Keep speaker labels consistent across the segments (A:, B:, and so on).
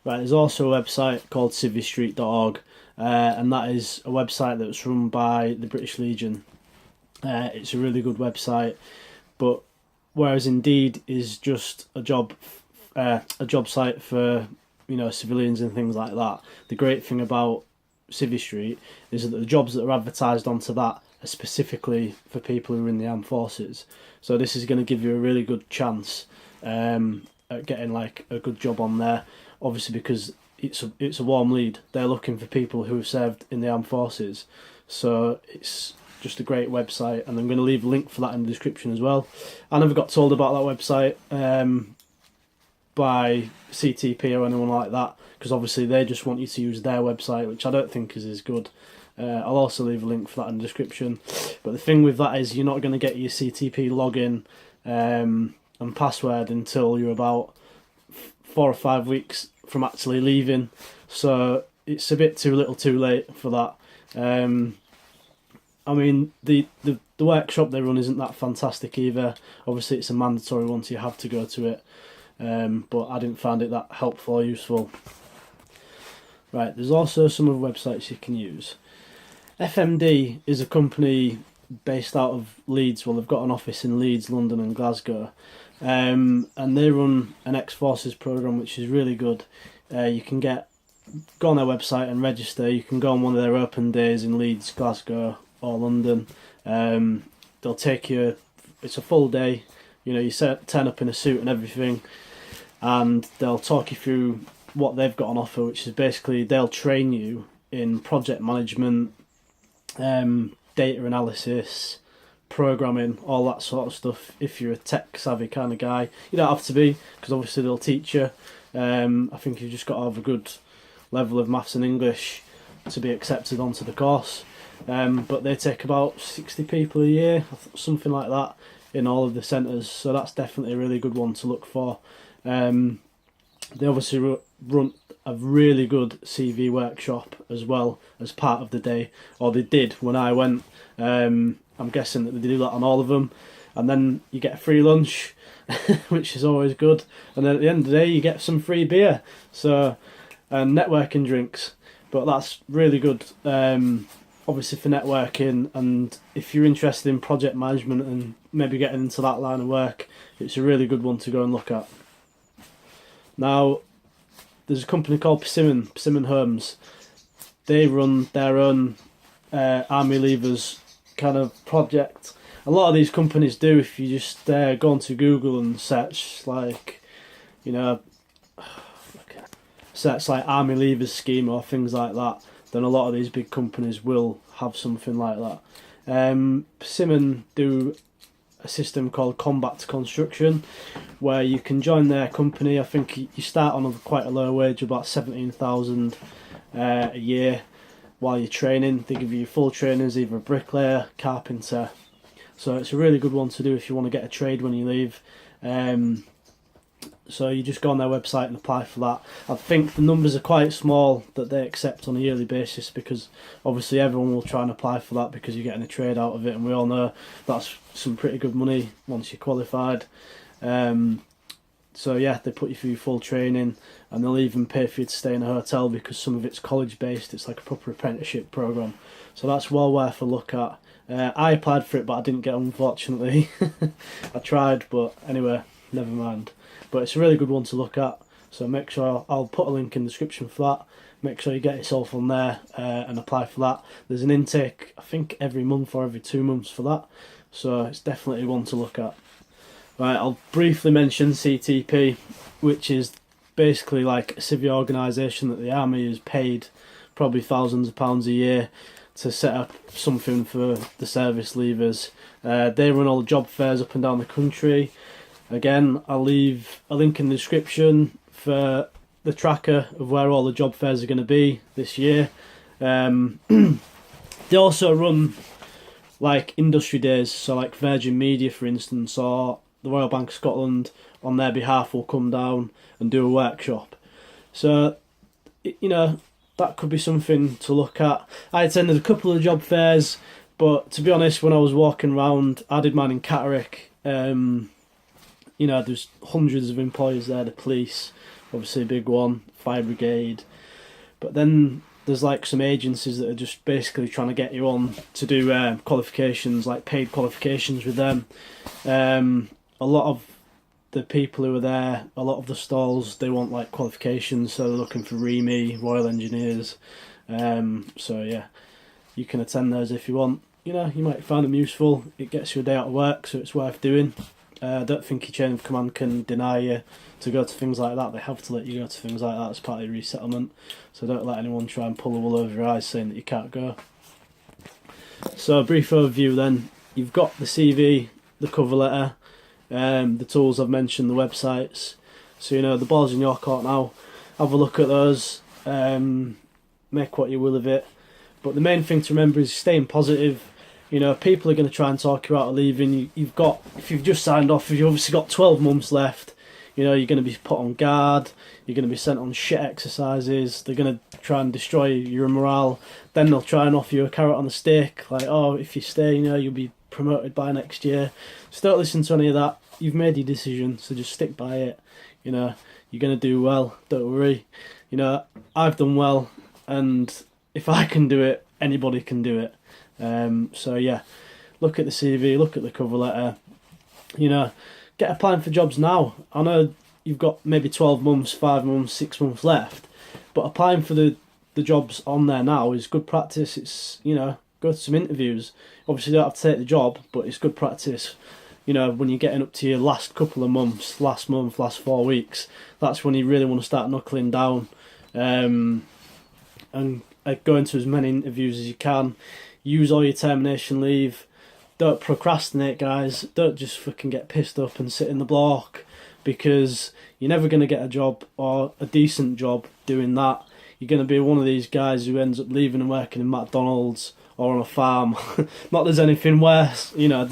A: Right, there's also a website called civistreet.org, and that is a website that's run by the British Legion. It's a really good website, but whereas Indeed is just a job site for civilians and things like that. The great thing about Civvy Street is that the jobs that are advertised onto that are specifically for people who are in the armed forces. So this is going to give you a really good chance at getting like a good job on there. Obviously, because it's a warm lead. They're looking for people who have served in the armed forces. So it's just a great website, and I'm going to leave a link for that in the description as well. I never got told about that website by CTP or anyone like that, because obviously they just want you to use their website, which I don't think is as good. I'll also leave a link for that in the description. But the thing with that is you're not going to get your CTP login and password until you're about 4 or 5 weeks from actually leaving. So it's a bit too little too late for that. I mean, the workshop they run isn't that fantastic either. Obviously it's a mandatory one, so you have to go to it. But I didn't find it that helpful or useful. Right, there's also some other websites you can use. FMD is a company based out of Leeds. Well, they've got an office in Leeds, London and Glasgow. And they run an ex-forces programme which is really good. You can go on their website and register. You can go on one of their open days in Leeds, Glasgow or London. They'll take you, it's a full day, you turn up in a suit and everything, and they'll talk you through what they've got on offer, which is basically they'll train you in project management, data analysis, programming, all that sort of stuff. If you're a tech savvy kind of guy, you don't have to be, because obviously they'll teach you. I think you've just got to have a good level of maths and English to be accepted onto the course. But they take about 60 people a year, something like that, in all of the centres, so that's definitely a really good one to look for. They obviously run a really good CV workshop as well as part of the day, or they did when I went. I'm guessing that they do that on all of them, and then you get a free lunch, which is always good, and then at the end of the day you get some free beer, so and networking drinks. But that's really good, obviously for networking, and if you're interested in project management and maybe getting into that line of work, it's a really good one to go and look at. Now, there's a company called Persimmon Homes. They run their own army leavers kind of project. A lot of these companies do. If you just go onto Google and search search like army leavers scheme or things like that, then a lot of these big companies will have something like that. Persimmon do a system called Combat Construction, where you can join their company. I think you start on quite a low wage, about 17,000 a year. While you're training, they give you full training as either a bricklayer, carpenter. So it's a really good one to do if you want to get a trade when you leave. So you just go on their website and apply for that. I think the numbers are quite small that they accept on a yearly basis, because obviously everyone will try and apply for that because you're getting a trade out of it, and we all know that's some pretty good money once you're qualified. So yeah, they put you through full training, and they'll even pay for you to stay in a hotel because some of it's college based. It's like a proper apprenticeship program, so that's well worth a look at. I applied for it, but I didn't get, unfortunately. I tried, but anyway, never mind. But it's a really good one to look at, so make sure I'll put a link in the description for that. Make sure you get yourself on there and apply for that. There's an intake, I think, every month or every 2 months for that, so it's definitely one to look at. Right, I'll briefly mention CTP, which is basically like a civil organisation that the army has paid probably thousands of pounds a year to set up something for the service leavers. They run all the job fairs up and down the country. Again, I'll leave a link in the description for the tracker of where all the job fairs are going to be this year. They also run like industry days, so like Virgin Media, for instance, or the Royal Bank of Scotland on their behalf will come down and do a workshop. So, that could be something to look at. I attended a couple of job fairs, but to be honest, when I was walking around, I did mine in Catterick. There's hundreds of employees there, the police, obviously a big one, fire brigade. But then there's like some agencies that are just basically trying to get you on to do qualifications, like paid qualifications with them. A lot of the people who are there, a lot of the stalls, they want like qualifications, so they're looking for REME, Royal Engineers. So yeah, you can attend those if you want. You know, you might find them useful. It gets you a day out of work, so it's worth doing. I don't think your chain of command can deny you to go to things like that. They have to let you go to things like that as part of your resettlement. So don't let anyone try and pull the wool over your eyes saying that you can't go. So a brief overview then. You've got the CV, the cover letter, the tools I've mentioned, the websites. So you know, the ball's in your court now. Have a look at those. Make what you will of it. But the main thing to remember is staying positive. You know, people are going to try and talk you out of leaving. You've got, if you've just signed off, you've obviously got 12 months left. You know, you're going to be put on guard. You're going to be sent on shit exercises. They're going to try and destroy your morale. Then they'll try and offer you a carrot on the stick. Like, oh, if you stay, you know, you'll be promoted by next year. So don't listen to any of that. You've made your decision, so just stick by it. You know, you're going to do well. Don't worry. You know, I've done well. And if I can do it, anybody can do it. So yeah, look at the CV, look at the cover letter, you know, get applying for jobs now. I know you've got maybe 12 months, 5 months, 6 months left, but applying for the jobs on there now is good practice. It's, you know, go to some interviews. Obviously you don't have to take the job, but it's good practice. You know, when you're getting up to your last couple of months, last month, last 4 weeks, that's when you really want to start knuckling down, and go into as many interviews as you can. Use all your termination leave. Don't procrastinate, guys. Don't just fucking get pissed up and sit in the block, because you're never going to get a job or a decent job doing that. You're going to be one of these guys who ends up leaving and working in McDonald's or on a farm. Not there's anything worse, you know.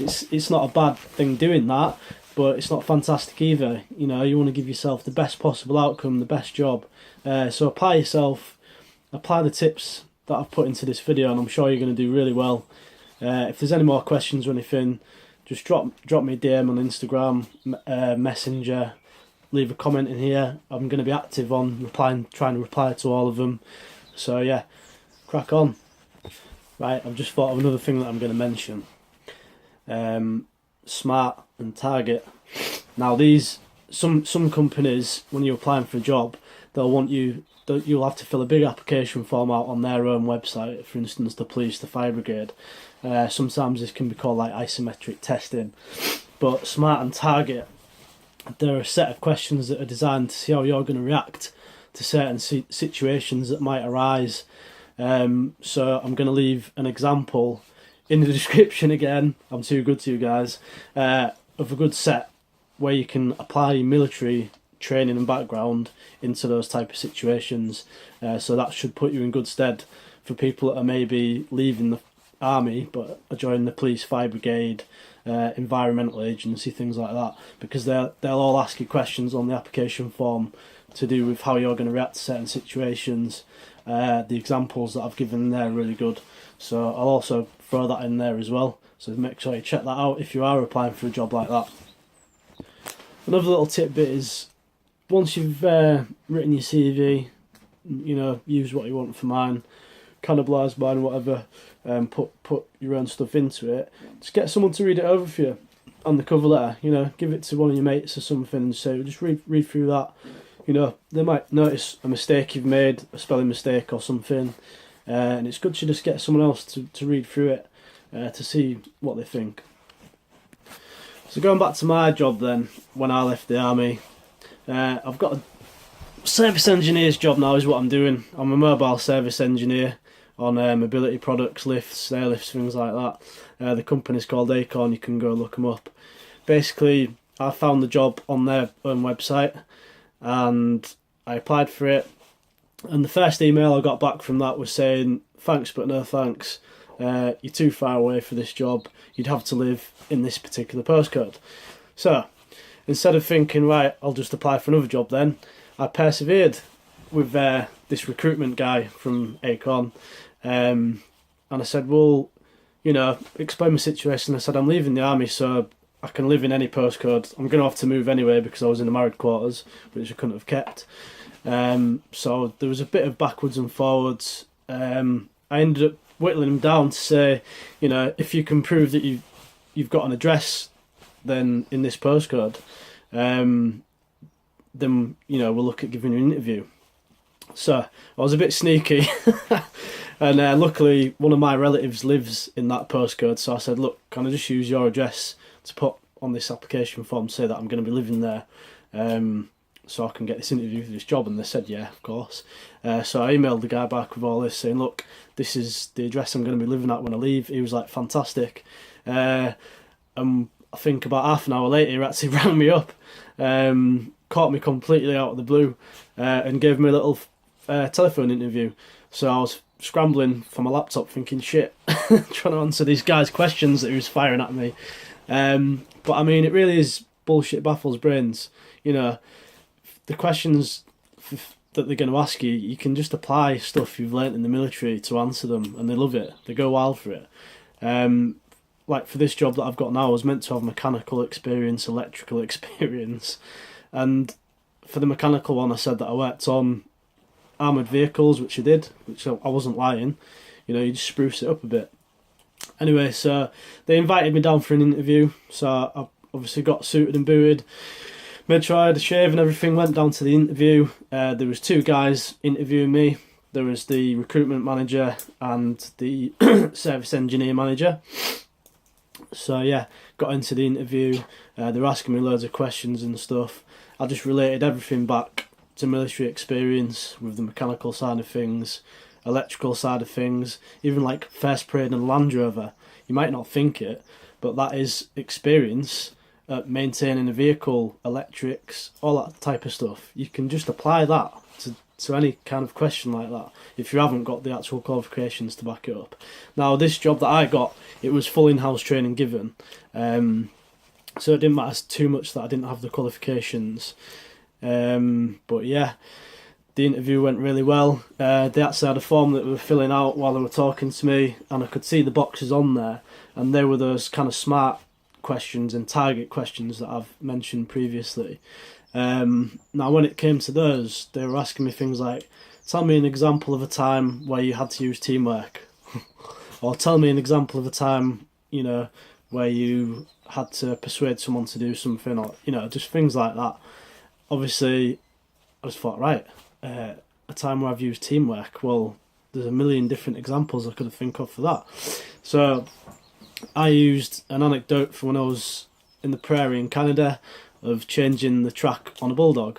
A: It's not a bad thing doing that, but it's not fantastic either. You know, you want to give yourself the best possible outcome, the best job. So apply yourself. Apply the tips that I've put into this video, and I'm sure you're going to do really well. If there's any more questions or anything, just drop me a DM on Instagram, Messenger, leave a comment in here. I'm going to be active on trying to reply to all of them. So yeah, crack on. Right, I've just thought of another thing that I'm going to mention. Smart and Target. Now these, some companies, when you're applying for a job, they'll want you, you'll have to fill a big application form out on their own website. For instance, the police, the fire brigade. Sometimes this can be called like isometric testing. But Smart and Target, there are a set of questions that are designed to see how you're going to react to certain situations that might arise. So I'm going to leave an example in the description again. I'm too good to you guys. Of a good set where you can apply your military training and background into those type of situations. So that should put you in good stead for people that are maybe leaving the army but are joining the police, fire brigade, environmental agency, things like that, because they'll all ask you questions on the application form to do with how you're going to react to certain situations. The examples that I've given there are really good, so I'll also throw that in there as well, so make sure you check that out if you are applying for a job like that. Another little tidbit is, once you've written your CV, you know, use what you want for mine, cannibalise mine, whatever, put your own stuff into it. Just get someone to read it over for you on the cover letter. You know, give it to one of your mates or something and say, just read through that. You know, they might notice a mistake you've made, a spelling mistake or something, and it's good to just get someone else to read through it to see what they think. So going back to my job then, when I left the army, I've got a service engineer's job now is what I'm doing. I'm a mobile service engineer on mobility products, lifts, airlifts, things like that. The company's called Acorn, you can go look them up. Basically, I found the job on their own website and I applied for it. And the first email I got back from that was saying, thanks but no thanks. You're too far away for this job. You'd have to live in this particular postcode. So, instead of thinking, right, I'll just apply for another job then, I persevered with this recruitment guy from Acorn. And I said, well, you know, explain my situation. I said, I'm leaving the army, so I can live in any postcode. I'm going to have to move anyway because I was in the married quarters, which I couldn't have kept. So there was a bit of backwards and forwards. I ended up whittling him down to say, you know, if you can prove that you've got an address, then in this postcode, then, you know, we'll look at giving you an interview. So I was a bit sneaky, and luckily one of my relatives lives in that postcode. So I said, look, can I just use your address to put on this application form, say that I'm going to be living there, so I can get this interview for this job? And they said, yeah, of course. So I emailed the guy back with all this, saying, look, this is the address I'm going to be living at when I leave. He was like, fantastic. And I think about half an hour later, he actually rang me up, caught me completely out of the blue, and gave me a little telephone interview. So I was scrambling for my laptop thinking, shit, trying to answer these guys' questions that he was firing at me. But I mean, it really is bullshit baffles brains. You know, the questions that they're going to ask you, you can just apply stuff you've learnt in the military to answer them, and they love it. They go wild for it. Like for this job that I've got now, I was meant to have mechanical experience, electrical experience, and for the mechanical one, I said that I worked on armoured vehicles, which I did, which I wasn't lying. You know, you just spruce it up a bit. Anyway, so they invited me down for an interview, so I obviously got suited and booted, made sure I had a shave and everything, went down to the interview. There was two guys interviewing me. There was the recruitment manager and the service engineer manager. So yeah, got into the interview. They were asking me loads of questions and stuff. I just related everything back to military experience with the mechanical side of things, electrical side of things, even like first parade and Land Rover. You might not think it, but that is experience at maintaining a vehicle, electrics, all that type of stuff. You can just apply that to any kind of question like that if you haven't got the actual qualifications to back it up. Now, this job that I got, it was full in-house training given, so it didn't matter too much that I didn't have the qualifications. But yeah, the interview went really well. They actually had a form that they were filling out while they were talking to me, and I could see the boxes on there, and they were those kind of smart questions and target questions that I've mentioned previously. Now, when it came to those, they were asking me things like, tell me an example of a time where you had to use teamwork, or tell me an example of a time, you know, where you had to persuade someone to do something, or, you know, just things like that. Obviously, I just thought, right, a time where I've used teamwork, well, there's a million different examples I could think of for that. So I used an anecdote from when I was in the prairie in Canada of changing the track on a bulldog,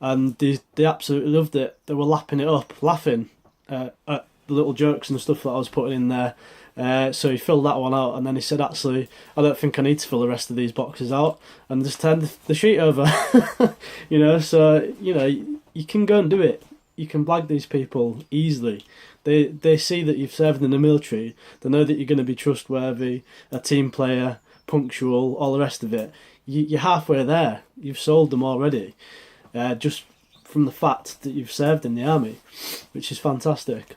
A: and they absolutely loved it. They were lapping it up, laughing at the little jokes and stuff that I was putting in there. So he filled that one out, and then he said, actually, I don't think I need to fill the rest of these boxes out, and just turned the sheet over. You know, so, you know, you can go and do it. You can blag these people easily. They see that you've served in the military. They know that you're going to be trustworthy, a team player, punctual, all the rest of it. You're halfway there. You've sold them already, just from the fact that you've served in the army, which is fantastic.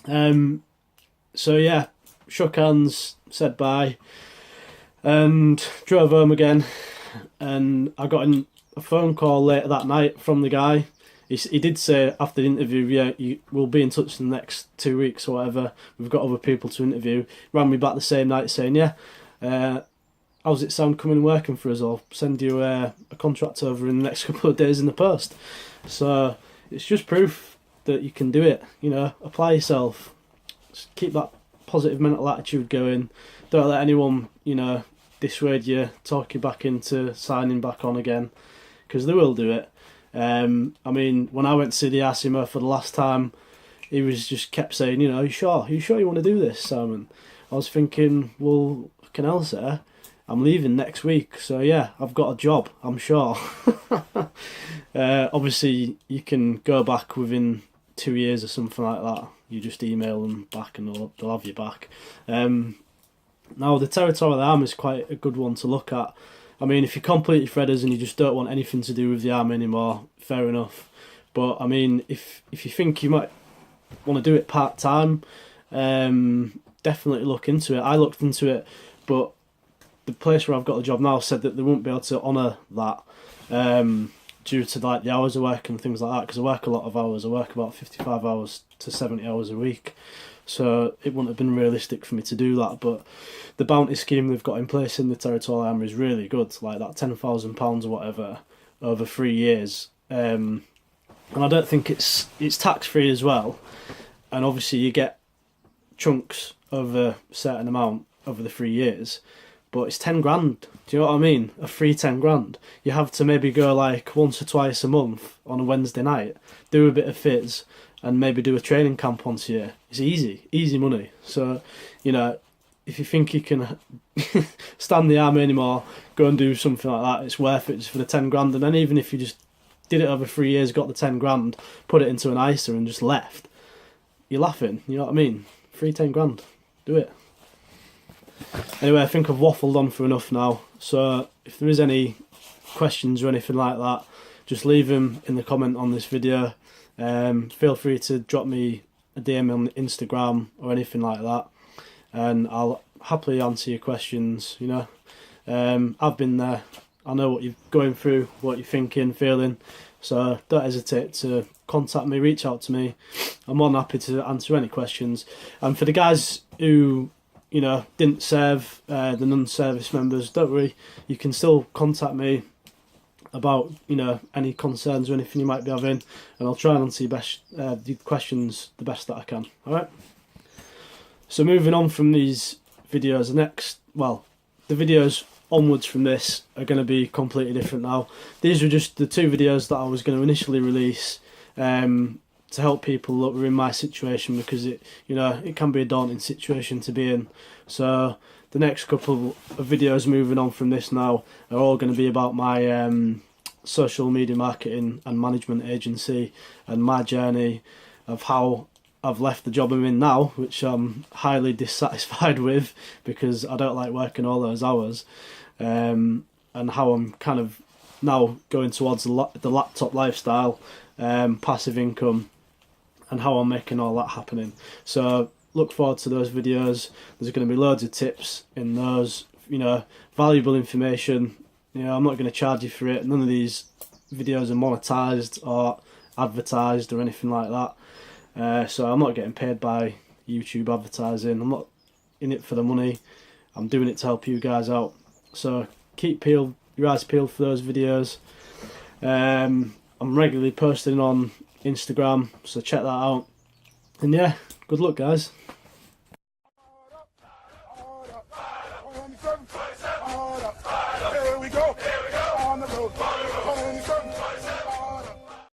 A: So yeah, shook hands, said bye, and drove home again. And I got a phone call later that night from the guy. He did say after the interview, yeah, we'll be in touch in the next 2 weeks or whatever. We've got other people to interview. Rang me back the same night saying, yeah, how's it sound coming and working for us? I'll send you a contract over in the next couple of days in the post. So it's just proof that you can do it. You know, apply yourself. Just keep that positive mental attitude going. Don't let anyone, you know, dissuade you, talk you back into signing back on again, because they will do it. I mean, when I went to see the RCMO for the last time, he was just kept saying, you know, you sure you want to do this, Simon? I was thinking, well, fucking hell, sir, I'm leaving next week, so yeah, I've got a job, I'm sure. Obviously, you can go back within 2 years or something like that. You just email them back and they'll have you back. Now, the Territorial Army is quite a good one to look at. I mean, if you're completely Fredders and you just don't want anything to do with the army anymore, fair enough. But, I mean, if you think you might want to do it part-time, definitely look into it. I looked into it, but the place where I've got the job now said that they won't be able to honour that due to like the hours of work and things like that, because I work a lot of hours. I work about 55 hours to 70 hours a week, so it wouldn't have been realistic for me to do that. But the bounty scheme they've got in place in the Territorial Army is really good, like that £10,000 or whatever over 3 years, and I don't think it's tax free as well, and obviously you get chunks of a certain amount over the 3 years, but it's 10 grand. Do you know what I mean? A free 10 grand. You have to maybe go like once or twice a month on a Wednesday night, do a bit of fizz, and maybe do a training camp once a year. It's easy money. So, you know, if you think you can stand the army anymore, go and do something like that. It's worth it just for the 10 grand. And then even if you just did it over 3 years, got the 10 grand, put it into an ISA and just left, you're laughing. You know what I mean? Free 10 grand. Do it. Anyway, I think I've waffled on for enough now. So if there is any questions or anything like that, just leave them in the comment on this video. Feel free to drop me a DM on Instagram or anything like that, and I'll happily answer your questions. You know, I've been there. I know what you're going through, what you're thinking, feeling. So don't hesitate to contact me, reach out to me. I'm more than happy to answer any questions. And for the guys who, you know, didn't serve, the non-service members, don't worry, you can still contact me about, you know, any concerns or anything you might be having, and I'll try and answer the questions the best that I can. Alright? So moving on from these videos, the videos onwards from this are going to be completely different now. These were just the 2 videos that I was going to initially release to help people that were in my situation, because it can be a daunting situation to be in. So the next couple of videos moving on from this now are all going to be about my social media marketing and management agency and my journey of how I've left the job I'm in now, which I'm highly dissatisfied with because I don't like working all those hours, and how I'm kind of now going towards the laptop lifestyle, passive income, and how I'm making all that happening. So look forward to those videos. There's going to be loads of tips in those, you know, valuable information. You know, I'm not going to charge you for it. None of these videos are monetized or advertised or anything like that. So I'm not getting paid by YouTube advertising. I'm not in it for the money. I'm doing it to help you guys out. So keep your eyes peeled for those videos. I'm regularly posting on Instagram, so check that out. And yeah, good luck guys.